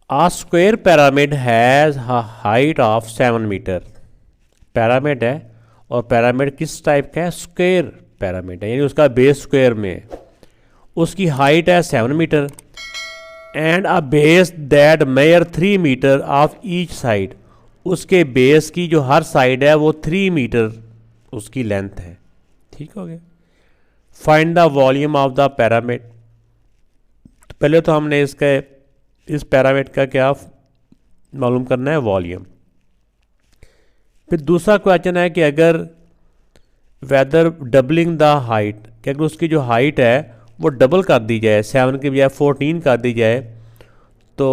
Uh square pyramid has height of 7 metre. Pyramid है और pyramid किस टाइप का है? स्क्वायर पैरामिड है, यानी उसका बेस स्क्वायर में है। उसकी हाइट है 7 metre and a base that measures 3 metre of each side. उसके बेस की जो हर साइड है वो 3 मीटर उसकी लेंथ है। ठीक हो गया। Find the volume of the pyramid. तो पहले तो हमने इसका इस पैरामिड का क्या मालूम करना है? वॉल्यूम। फिर दूसरा क्वेश्चन है कि अगर वेदर डबलिंग द हाइट, कि अगर उसकी जो हाइट है वो डबल कर दी जाए, 7 की बजाय 14 कर दी जाए, तो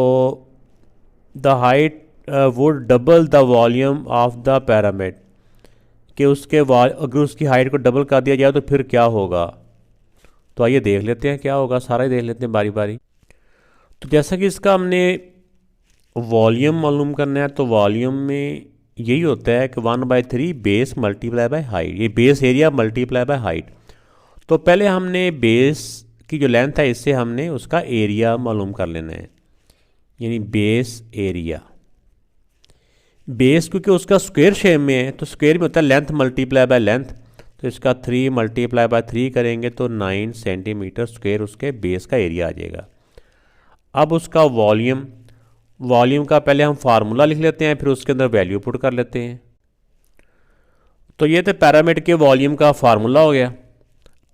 the height would double the volume of the pyramid, कि अगर उसकी हाइट को डबल कर दिया जाए तो फिर क्या होगा। तो आइए देख लेते हैं क्या होगा, सारा ही देख लेते हैं बारी बारी। तो जैसा कि इसका हमने वॉल्यूम मालूम करना है, तो वॉल्यूम में यही होता है कि 1/3 बेस मल्टीप्लाई बाय हाइट, ये base area multiply by height. तो पहले हमने बेस की जो लेंथ है इससे हमने उसका एरिया मालूम कर लेना है, यानी बेस एरिया। बेस क्योंकि उसका स्क्वायर शेप में है तो स्क्वायर में होता है लेंथ मल्टीप्लाई बाय लेंथ। तो इसका 3 मल्टीप्लाई बाय 3 करेंगे तो 9 सेंटीमीटर स्क्वायर उसके बेस का एरिया आ जाएगा। अब उसका वॉल्यूम का पहले हम फार्मूला लिख लेते हैं, फिर उसके अंदर वैल्यू पुट कर लेते हैं। तो ये तो पैरामिड के वॉल्यूम का फार्मूला हो गया।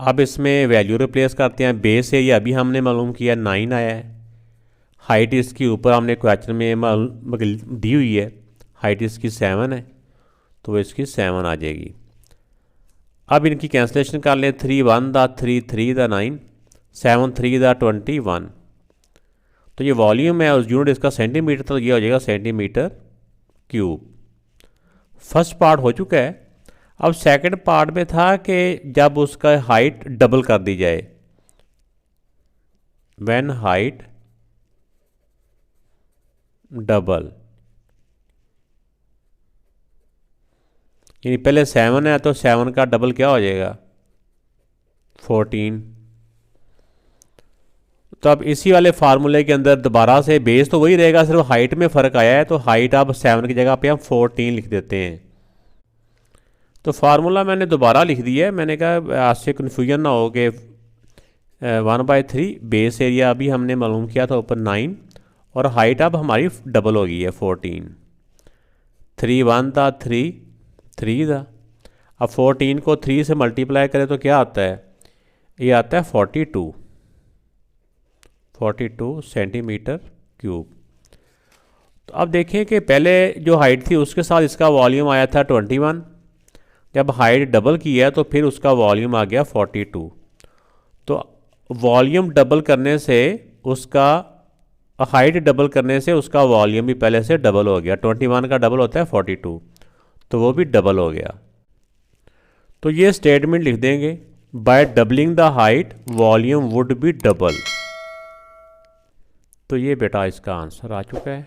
अब इसमें वैल्यू रिप्लेस करते हैं। बेस एरिया अभी हमने मालूम किया 9 आया है। हाइट इसकी ऊपर हमने क्वेश्चन में दी हुई है, हाइट इसकी 7 है तो इसकी 7 आ जाएगी। अब इनकी कैंसलेशन कर लें। 3 1 द 3 3 द 9 7 3 द 21। तो ये वॉल्यूम है, उस यूनिट इसका सेंटीमीटर, तो ये हो जाएगा सेंटीमीटर क्यूब। फर्स्ट पार्ट हो चुका है। अब सेकंड पार्ट में था कि जब उसका हाइट डबल कर दी जाए, व्हेन हाइट डबल, यानी पहले 7 है तो 7 का डबल क्या हो जाएगा? 14। तो अब इसी वाले फार्मूले के अंदर दोबारा से बेस तो वही रहेगा, सिर्फ हाइट में फ़र्क आया है, तो हाइट अब 7 की जगह पे हम 14 लिख देते हैं। तो फार्मूला मैंने दोबारा लिख दिया है। मैंने कहा आज से कन्फ्यूजन ना हो कि 1/3 बेस एरिया अभी हमने मालूम किया था ऊपर 9 और हाइट अब हमारी डबल हो गई है 14। 3 1 था 3 3 था। अब 14 को 3 से मल्टीप्लाई करें तो क्या आता है? ये आता है 42 सेंटीमीटर क्यूब। तो अब देखें कि पहले जो हाइट थी उसके साथ इसका वॉल्यूम आया था 21। जब हाइट डबल किया तो फिर उसका वॉल्यूम आ गया 42। तो वॉल्यूम डबल करने से उसका हाइट डबल करने से उसका वॉल्यूम भी पहले से डबल हो गया। 21 का डबल होता है 42, तो वो भी डबल हो गया। तो ये स्टेटमेंट लिख देंगे, by doubling the height volume would be double. तो ये बेटा इसका आंसर आ चुका है।